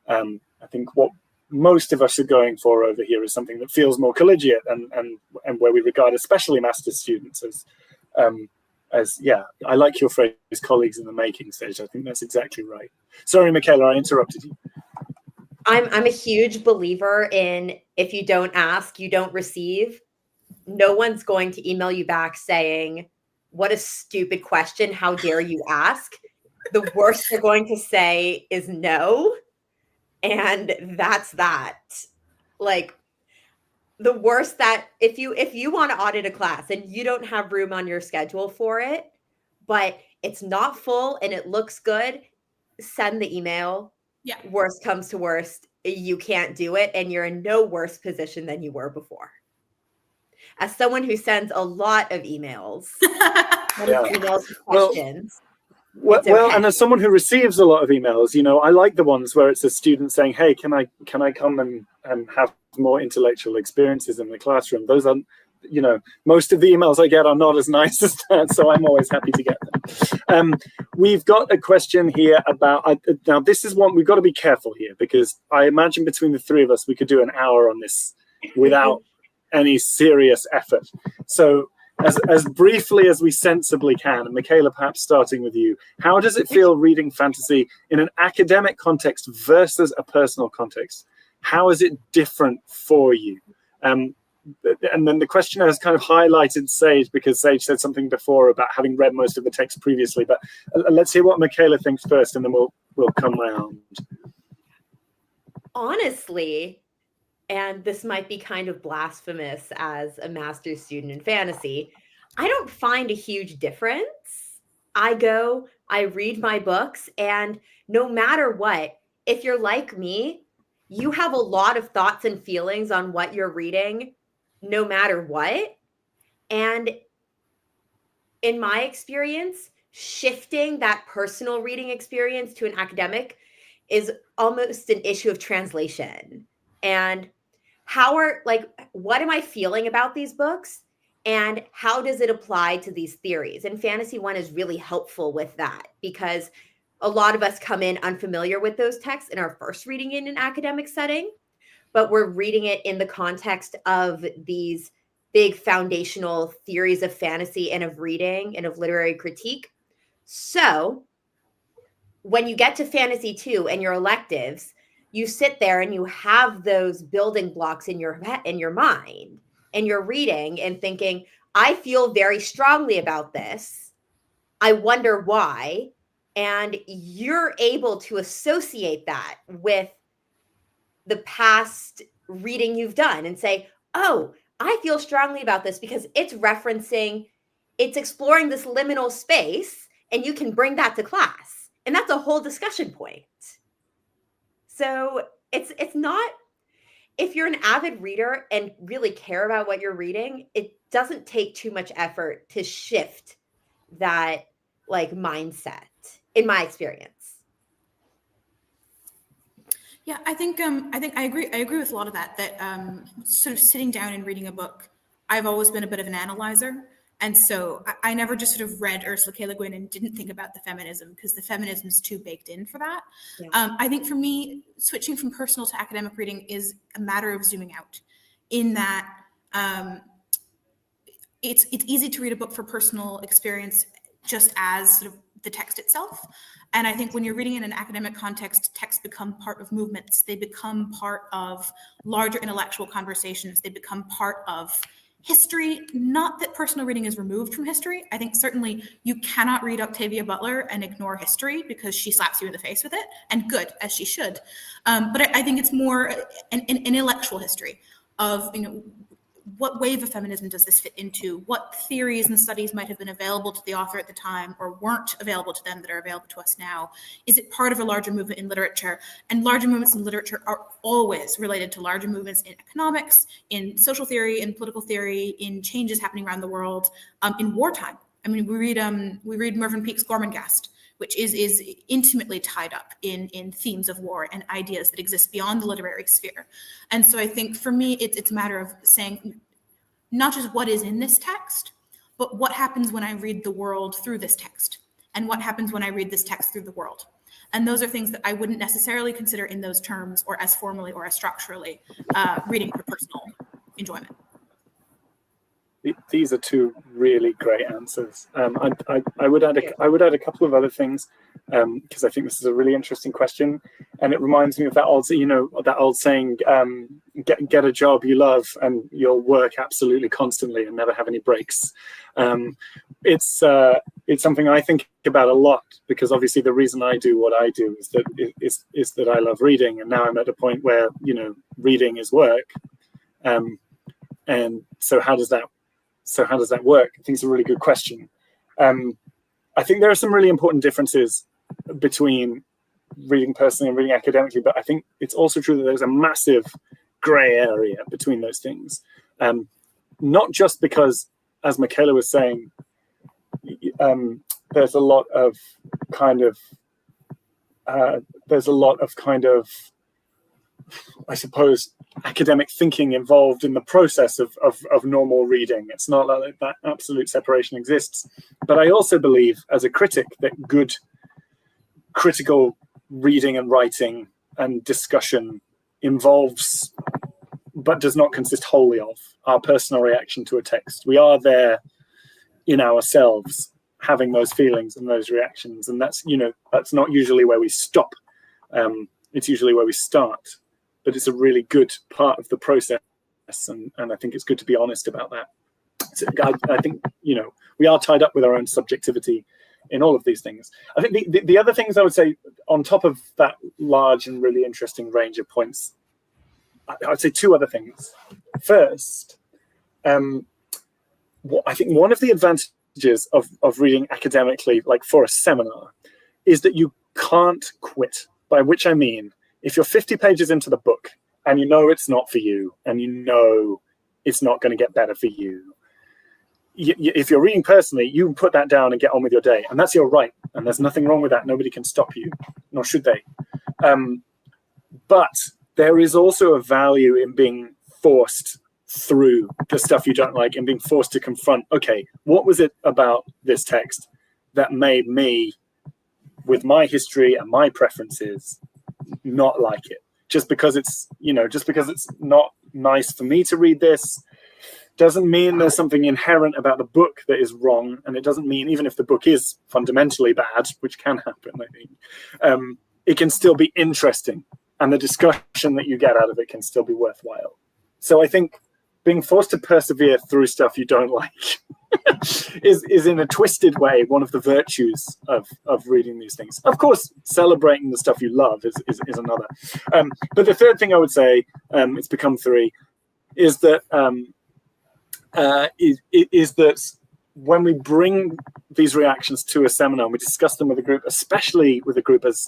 [SPEAKER 2] I think what most of us are going for over here is something that feels more collegiate and where we regard especially master's students as yeah, I like your phrase, colleagues in the making, Sage. I think that's exactly right. Sorry, Michaela, I interrupted you.
[SPEAKER 3] I'm a huge believer in, if you don't ask, you don't receive. No one's going to email you back saying, what a stupid question, how dare you ask? The worst they're going to say is no. And that's that. Like, the worst that if you want to audit a class and you don't have room on your schedule for it, but it's not full and it looks good, send the email.
[SPEAKER 1] Yeah.
[SPEAKER 3] Worst comes to worst, you can't do it, and you're in no worse position than you were before. As someone who sends a lot of emails, emails with questions.
[SPEAKER 2] Well, and as someone who receives a lot of emails, I like the ones where it's a student saying, "Hey, can I come and have more intellectual experiences in the classroom?" Those are, most of the emails I get are not as nice as that, so I'm always happy to get them. We've got a question here about, now this is one, we've got to be careful here, because I imagine between the three of us, we could do an hour on this without any serious effort. So as briefly as we sensibly can, and Michaela, perhaps starting with you, how does it feel reading fantasy in an academic context versus a personal context? How is it different for you? And then the questioner has kind of highlighted Sage, because Sage said something before about having read most of the text previously. But let's hear what Michaela thinks first, and then we'll come round.
[SPEAKER 3] Honestly, and this might be kind of blasphemous as a master's student in fantasy, I don't find a huge difference. I read my books, and no matter what, if you're like me, you have a lot of thoughts and feelings on what you're reading, no matter what. And in my experience, shifting that personal reading experience to an academic is almost an issue of translation. And what am I feeling about these books? And how does it apply to these theories? And Fantasy 1 is really helpful with that, because a lot of us come in unfamiliar with those texts in our first reading in an academic setting, but we're reading it in the context of these big foundational theories of fantasy and of reading and of literary critique. So when you get to Fantasy 2 and your electives, you sit there and you have those building blocks in your mind, and you're reading and thinking, I feel very strongly about this. I wonder why. And you're able to associate that with the past reading you've done and say, oh, I feel strongly about this because it's exploring this liminal space, and you can bring that to class. And that's a whole discussion point. So it's not, if you're an avid reader and really care about what you're reading, it doesn't take too much effort to shift that mindset, in my experience.
[SPEAKER 1] Yeah, I think I agree with a lot of that sort of sitting down and reading a book, I've always been a bit of an analyzer. And so I never just sort of read Ursula K. Le Guin and didn't think about the feminism, because the feminism is too baked in for that. Yeah. I think for me, switching from personal to academic reading is a matter of zooming out, in that it's easy to read a book for personal experience just as sort of the text itself. And I think when you're reading in an academic context, texts become part of movements. They become part of larger intellectual conversations. They become part of history. Not that personal reading is removed from history. I think certainly you cannot read Octavia Butler and ignore history, because she slaps you in the face with it, and good, as she should. But I think it's more an intellectual history of, what wave of feminism does this fit into? What theories and studies might have been available to the author at the time or weren't available to them that are available to us now? Is it part of a larger movement in literature? And larger movements in literature are always related to larger movements in economics, in social theory, in political theory, in changes happening around the world, in wartime. I mean, we read Mervyn Peake's Gormenghast, which is intimately tied up in themes of war and ideas that exist beyond the literary sphere. And so I think for me, it's a matter of saying not just what is in this text, but what happens when I read the world through this text, and what happens when I read this text through the world. And those are things that I wouldn't necessarily consider in those terms, or as formally or as structurally reading for personal enjoyment.
[SPEAKER 2] These are two really great answers. I would add a couple of other things, because I think this is a really interesting question, and it reminds me of that old saying, get a job you love and you'll work absolutely constantly and never have any breaks. It's something I think about a lot, because obviously the reason I do what I do is that I love reading, and now I'm at a point where reading is work. And so how does that work? I think it's a really good question. I think there are some really important differences between reading personally and reading academically, but I think it's also true that there's a massive gray area between those things. Not just because, as Michaela was saying, there's a lot of kind of I suppose academic thinking involved in the process of normal reading. It's not like that absolute separation exists. But I also believe, as a critic, that good critical reading and writing and discussion involves, but does not consist wholly of, our personal reaction to a text. We are there in ourselves, having those feelings and those reactions, and that's not usually where we stop. It's usually where we start. But it's a really good part of the process, and I think it's good to be honest about that. So I think we are tied up with our own subjectivity in all of these things. I think the other things I would say, on top of that large and really interesting range of points, I'd say two other things. First, I think one of the advantages of reading academically, like for a seminar, is that you can't quit. By which I mean, if you're 50 pages into the book and you know it's not for you, and you know it's not going to get better for you, if you're reading personally, you can put that down and get on with your day. And that's your right. And there's nothing wrong with that. Nobody can stop you, nor should they. But there is also a value in being forced through the stuff you don't like and being forced to confront, okay, what was it about this text that made me, with my history and my preferences, not like it? Just because it's not nice for me to read this doesn't mean there's something inherent about the book that is wrong, and it doesn't mean, even if the book is fundamentally bad, which can happen, I think, it can still be interesting, and the discussion that you get out of it can still be worthwhile. So I think being forced to persevere through stuff you don't like is in a twisted way one of the virtues of reading these things. Of course, celebrating the stuff you love is another. But the third thing I would say, it's become three, is that is that when we bring these reactions to a seminar and we discuss them with a group, especially with a group as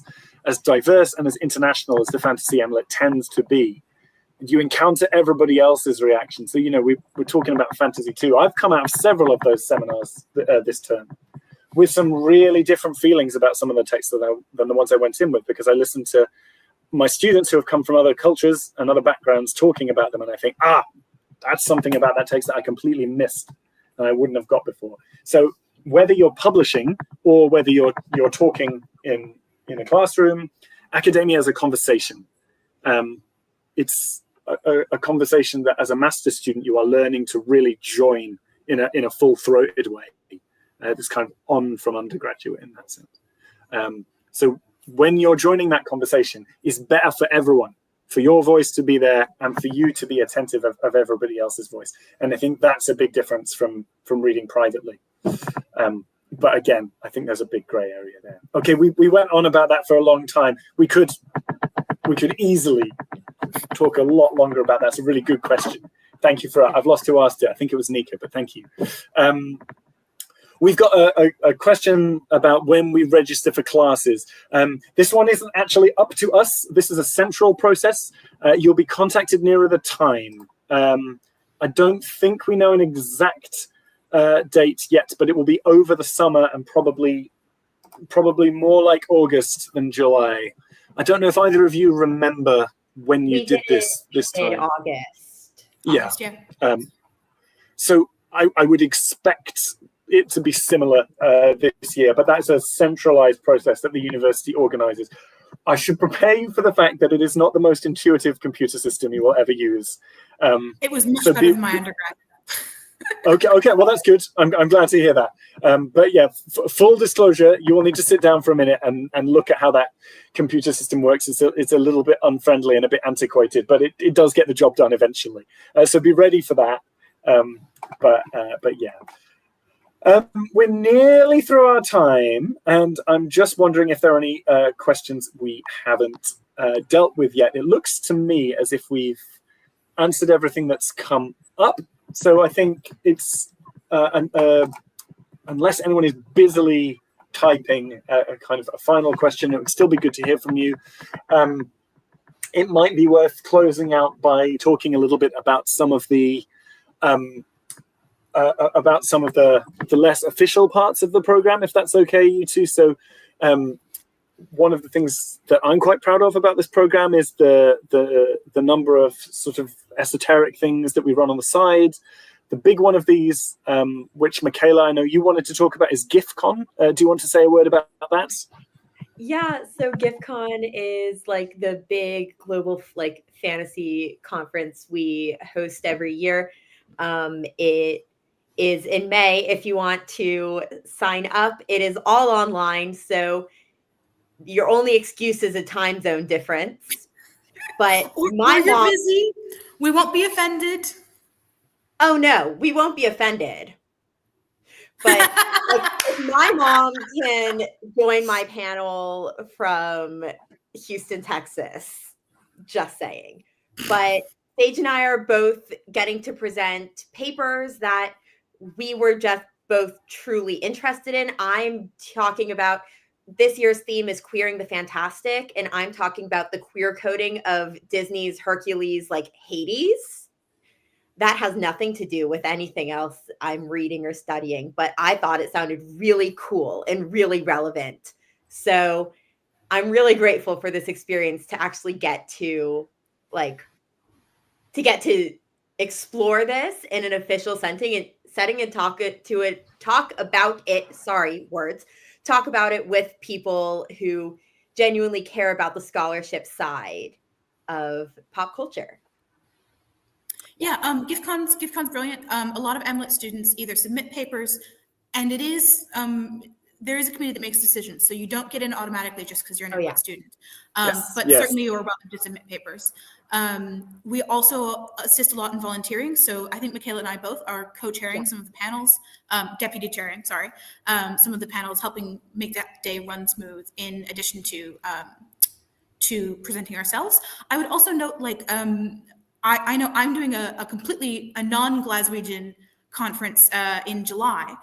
[SPEAKER 2] diverse and as international as the Fantasy MLitt tends to be, you encounter everybody else's reaction. So, we're talking about Fantasy 2. I've come out of several of those seminars this term with some really different feelings about some of the texts than the ones I went in with, because I listened to my students who have come from other cultures and other backgrounds talking about them, and I think, that's something about that text that I completely missed and I wouldn't have got before. So whether you're publishing or whether you're talking in a classroom, academia is a conversation. It's a conversation that, as a master's student, you are learning to really join in a full-throated way. This kind of on from undergraduate in that sense. So when you're joining that conversation, it's better for everyone, for your voice to be there and for you to be attentive of everybody else's voice. And I think that's a big difference from reading privately. But again, I think there's a big gray area there. Okay, we went on about that for a long time. We could easily talk a lot longer about that. It's a really good question. Thank you for that. I've lost who asked it. I think it was Nika, but thank you. We've got a question about when we register for classes. This one isn't actually up to us. This is a central process. You'll be contacted nearer the time. I don't think we know an exact date yet, but it will be over the summer and probably more like August than July. I don't know if either of you remember when you did this time.
[SPEAKER 3] August.
[SPEAKER 2] Yeah.
[SPEAKER 1] August, yeah.
[SPEAKER 2] So I would expect it to be similar this year, but that's a centralized process that the university organizes. I should prepare you for the fact that it is not the most intuitive computer system you will ever use.
[SPEAKER 1] It was much better than my undergrad.
[SPEAKER 2] Okay, well, that's good. I'm glad to hear that. But yeah, full disclosure, you will need to sit down for a minute and look at how that computer system works. It's a little bit unfriendly and a bit antiquated, but it does get the job done eventually. So be ready for that. But yeah. We're nearly through our time, and I'm just wondering if there are any questions we haven't dealt with yet. It looks to me as if we've answered everything that's come up. So I think it's, unless anyone is busily typing a kind of a final question, it would still be good to hear from you. It might be worth closing out by talking a little bit about some of the less official parts of the program, if that's okay, you two. So one of the things that I'm quite proud of about this program is the number of sort of esoteric things that we run on the side. The big one of these, which Michaela, I know you wanted to talk about, is GIFCon. Do you want to say a word about that?
[SPEAKER 3] Yeah, so GIFCon is like the big global like fantasy conference we host every year. It is in May. If you want to sign up, it is all online. So your only excuse is a time zone difference. But
[SPEAKER 1] or
[SPEAKER 3] my
[SPEAKER 1] you're
[SPEAKER 3] mom,
[SPEAKER 1] busy. We won't be offended.
[SPEAKER 3] oh no, we won't be offended. But like, if my mom can join my panel from Houston, Texas, just saying. But Sage and I are both getting to present papers that we were just both truly interested in. I'm talking about this year's theme is queering the fantastic, and I'm talking about the queer coding of Disney's Hercules, like Hades. That has nothing to do with anything else I'm reading or studying, but I thought it sounded really cool and really relevant. So I'm really grateful for this experience to actually get to explore this in an official setting and talk about it with people who genuinely care about the scholarship side of pop culture.
[SPEAKER 1] Yeah, GIFCon's brilliant. A lot of MLitt students either submit papers, and it is there is a committee that makes decisions, so you don't get in automatically just because you're an MLitt student. But certainly you are welcome to submit papers. We also assist a lot in volunteering. So I think Michaela and I both are co-chairing some of the panels, deputy chairing, sorry, some of the panels, helping make that day run smooth. In addition to presenting ourselves, I would also note, like, I know I'm doing a completely non-Glaswegian conference in July.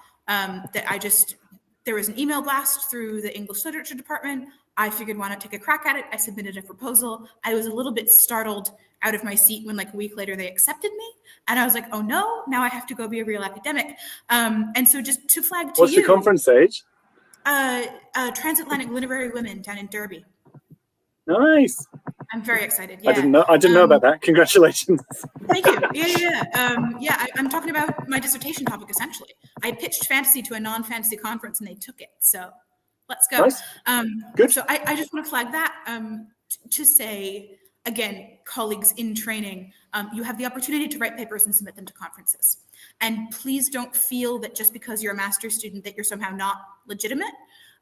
[SPEAKER 1] There was an email blast through the English Literature Department. I figured, why not take a crack at it? I submitted a proposal. I was a little bit startled out of my seat when, like, a week later they accepted me, and I was like, oh no, now I have to go be a real academic. And so just to flag to
[SPEAKER 2] What's the conference, Sage?
[SPEAKER 1] Transatlantic Literary Women down in Derby.
[SPEAKER 2] Nice.
[SPEAKER 1] I'm very excited. Yeah.
[SPEAKER 2] I didn't know about that. Congratulations.
[SPEAKER 1] Thank you. Yeah. I'm talking about my dissertation topic, essentially. I pitched fantasy to a non-fantasy conference and they took it. So let's go.
[SPEAKER 2] Nice. Good.
[SPEAKER 1] So I just want to flag that to say, again, colleagues in training, you have the opportunity to write papers and submit them to conferences. And please don't feel that just because you're a master's student that you're somehow not legitimate.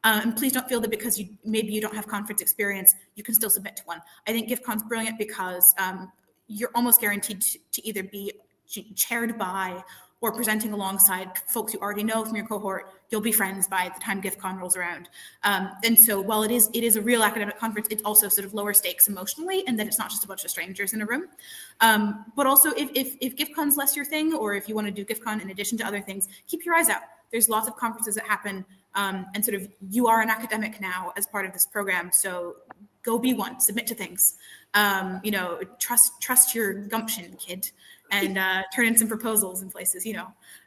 [SPEAKER 1] And please don't feel that because maybe you don't have conference experience, you can still submit to one. I think GIFCon's brilliant because you're almost guaranteed to either be chaired by or presenting alongside folks you already know from your cohort. You'll be friends by the time GIFCon rolls around. And so while it is a real academic conference, it's also sort of lower stakes emotionally, and that it's not just a bunch of strangers in a room. But also if GIFCon's less your thing, or if you want to do GIFCon in addition to other things, keep your eyes out. There's lots of conferences that happen, and sort of you are an academic now as part of this program, so go be one, submit to things. Trust your gumption, kid, and turn in some proposals in places,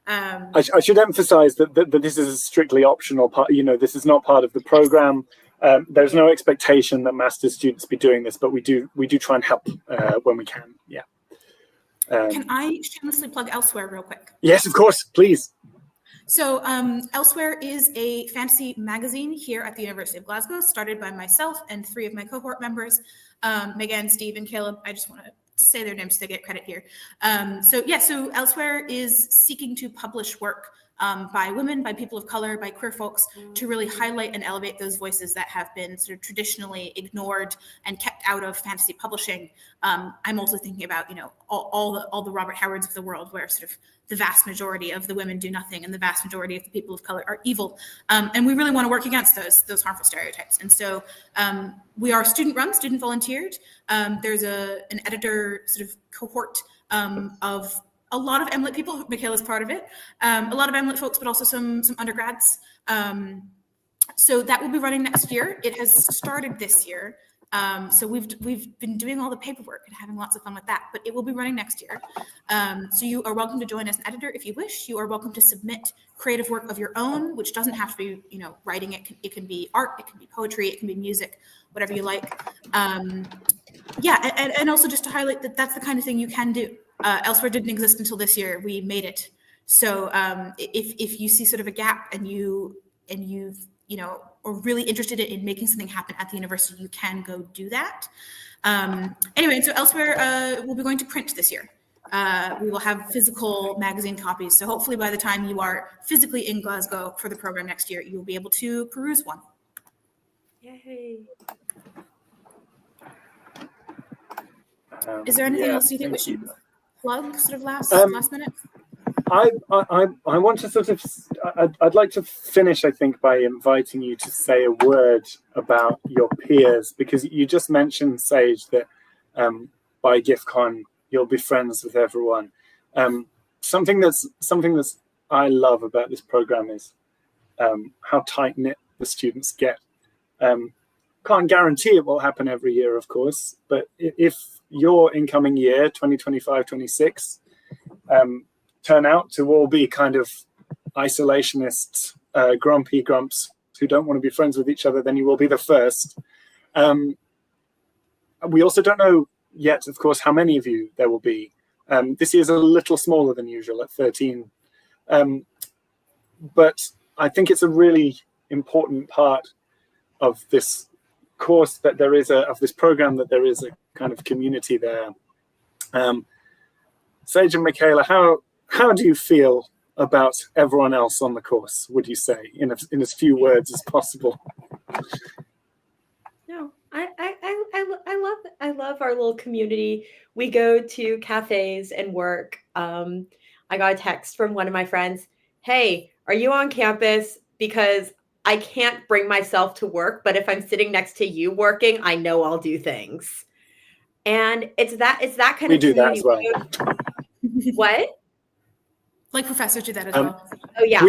[SPEAKER 2] I should emphasize that this is a strictly optional part. This is not part of the program. There's no expectation that master's students be doing this, but we do try and help when we can. Yeah.
[SPEAKER 1] Can I shamelessly plug Elsewhere real quick?
[SPEAKER 2] Yes, of course, please.
[SPEAKER 1] So Elsewhere is a fantasy magazine here at the University of Glasgow, started by myself and 3 of my cohort members, Megan, Steve, and Caleb. I just want to say their names so they get credit here. So Elsewhere is seeking to publish work by women, by people of color, by queer folks, to really highlight and elevate those voices that have been sort of traditionally ignored and kept out of fantasy publishing. I'm also thinking about, all the Robert Howards of the world, where sort of the vast majority of the women do nothing and the vast majority of the people of color are evil. And we really want to work against those harmful stereotypes. And so we are student-run, student-volunteered. There's an editor sort of cohort of a lot of MLitt people. Michaela's part of it. A lot of MLitt folks, but also some undergrads. So that will be running next year. It has started this year. So we've been doing all the paperwork and having lots of fun with that, but it will be running next year. So you are welcome to join as an editor if you wish. You are welcome to submit creative work of your own, which doesn't have to be, writing. It can be art, it can be poetry, it can be music, whatever you like. And also just to highlight that that's the kind of thing you can do. Elsewhere didn't exist until this year. We made it. So if you see sort of a gap and you've or really interested in making something happen at the university, you can go do that. Anyway, so Elsewhere will be going to print this year. We will have physical magazine copies. So hopefully by the time you are physically in Glasgow for the program next year, you'll be able to peruse one.
[SPEAKER 3] Yay.
[SPEAKER 1] Is there anything else you think we should plug sort of last minute?
[SPEAKER 2] I want to sort of, I'd like to finish, I think, by inviting you to say a word about your peers, because you just mentioned, Sage, that by GIFCON you'll be friends with everyone. Something that's I love about this program is how tight-knit the students get. Can't guarantee it will happen every year, of course, but if your incoming year, 2025-26, turn out to all be kind of isolationists, grumpy grumps who don't want to be friends with each other, then you will be the first. We also don't know yet, of course, how many of you there will be. This year is a little smaller than usual at 13. But I think it's a really important part of this course that there is of this program, that there is a kind of community there. Sage and Michaela, how do you feel about everyone else on the course, would you say, in as few words as possible?
[SPEAKER 3] No, I love our little community. We go to cafes and work. I got a text from one of my friends, "Hey, are you on campus? Because I can't bring myself to work, but if I'm sitting next to you working, I know I'll do things." And it's that kind of community.
[SPEAKER 2] We do that as well.
[SPEAKER 3] What?
[SPEAKER 1] Like professors do that as well.
[SPEAKER 3] Oh yeah.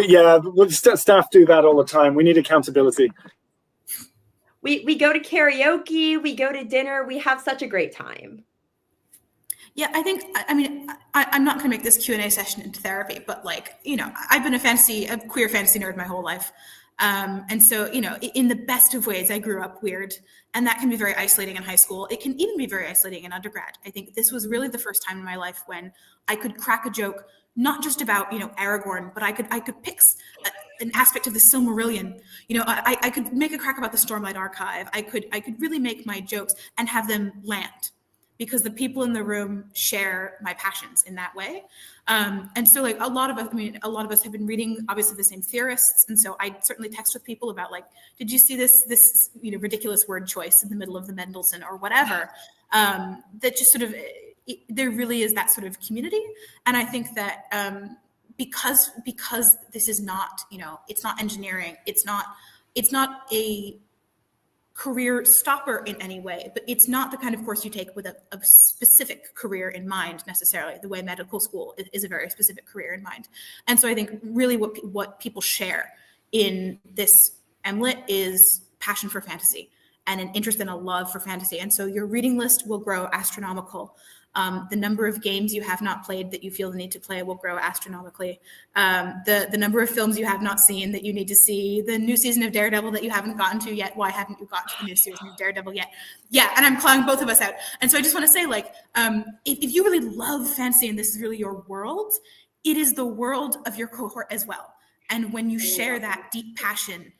[SPEAKER 2] Staff do that all the time. We need accountability.
[SPEAKER 3] We go to karaoke, we go to dinner, we have such a great time.
[SPEAKER 1] Yeah, I'm not going to make this Q&A session into therapy, but I've been a queer fantasy nerd my whole life. And so, in the best of ways, I grew up weird, and that can be very isolating in high school. It can even be very isolating in undergrad. I think this was really the first time in my life when I could crack a joke, not just about, Aragorn, but I could pick an aspect of the Silmarillion. I could make a crack about the Stormlight Archive. I could really make my jokes and have them land, because the people in the room share my passions in that way. And so a lot of us have been reading obviously the same theorists. And so I certainly text with people about did you see this ridiculous word choice in the middle of the Mendelssohn or whatever, that just sort of, there really is that sort of community. And I think that because this is not, it's not engineering, it's not a career stopper in any way, but it's not the kind of course you take with a specific career in mind necessarily, the way medical school is a very specific career in mind. And so I think really what people share in this MLitt is passion for fantasy and an interest and a love for fantasy. And so your reading list will grow astronomical. The number of games you have not played that you feel the need to play will grow astronomically. The number of films you have not seen that you need to see, the new season of Daredevil that you haven't gotten to yet. Why haven't you gotten to the new season of Daredevil yet? Yeah, and I'm calling both of us out. And so I just want to say, if you really love fantasy and this is really your world, it is the world of your cohort as well. And when you share that deep passion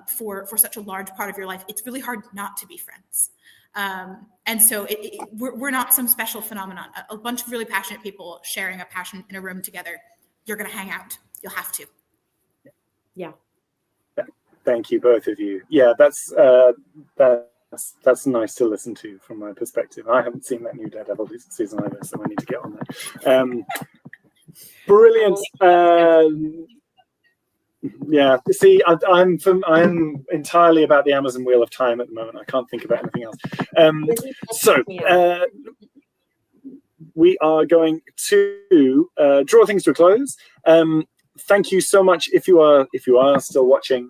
[SPEAKER 1] for such a large part of your life, it's really hard not to be friends. And so we're not some special phenomenon. A bunch of really passionate people sharing a passion in a room together. You're going to hang out. You'll have to.
[SPEAKER 3] Yeah.
[SPEAKER 2] Thank you, both of you. Yeah, that's nice to listen to from my perspective. I haven't seen that new Daredevil season either, so I need to get on that. Brilliant. Yeah, see, I'm entirely about the Amazon Wheel of Time at the moment. I can't think about anything else. we are going to draw things to a close. Thank you so much. If you are still watching,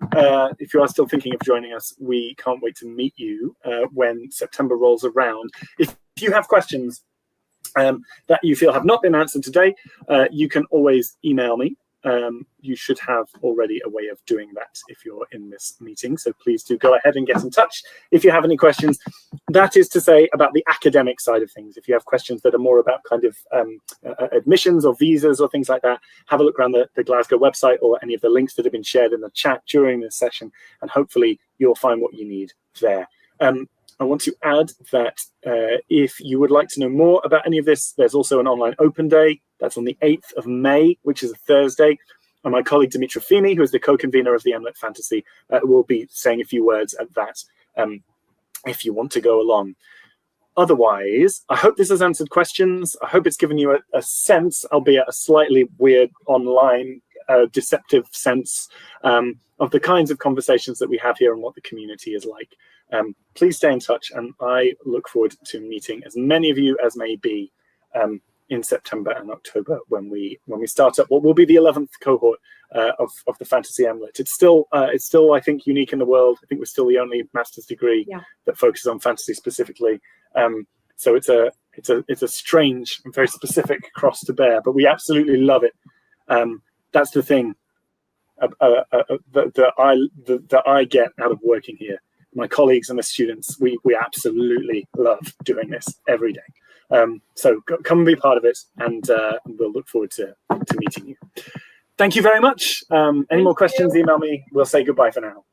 [SPEAKER 2] if you are still thinking of joining us, we can't wait to meet you when September rolls around. If you have questions that you feel have not been answered today, you can always email me. You should have already a way of doing that if you're in this meeting. So please do go ahead and get in touch if you have any questions. That is to say about the academic side of things. If you have questions that are more about kind of admissions or visas or things like that, have a look around the Glasgow website or any of the links that have been shared in the chat during this session, and hopefully you'll find what you need there. I want to add that if you would like to know more about any of this, there's also an online open day. That's on the 8th of May, which is a Thursday. And my colleague Dimitra Fimi, who is the co-convenor of the MLitt Fantasy, will be saying a few words at that if you want to go along. Otherwise, I hope this has answered questions. I hope it's given you a sense, albeit a slightly weird online deceptive sense of the kinds of conversations that we have here and what the community is like. Please stay in touch, and I look forward to meeting as many of you as may be in September and October when we start up what will be the 11th cohort of the Fantasy MLitt. It's still I think unique in the world. I think we're still the only master's degree that focuses on fantasy specifically. So it's a strange and very specific cross to bear, but we absolutely love it. That's the thing that I get out of working here. My colleagues and the students, we absolutely love doing this every day. So come and be part of it, and we'll look forward to meeting you. Thank you very much. Any more questions, email me. We'll say goodbye for now.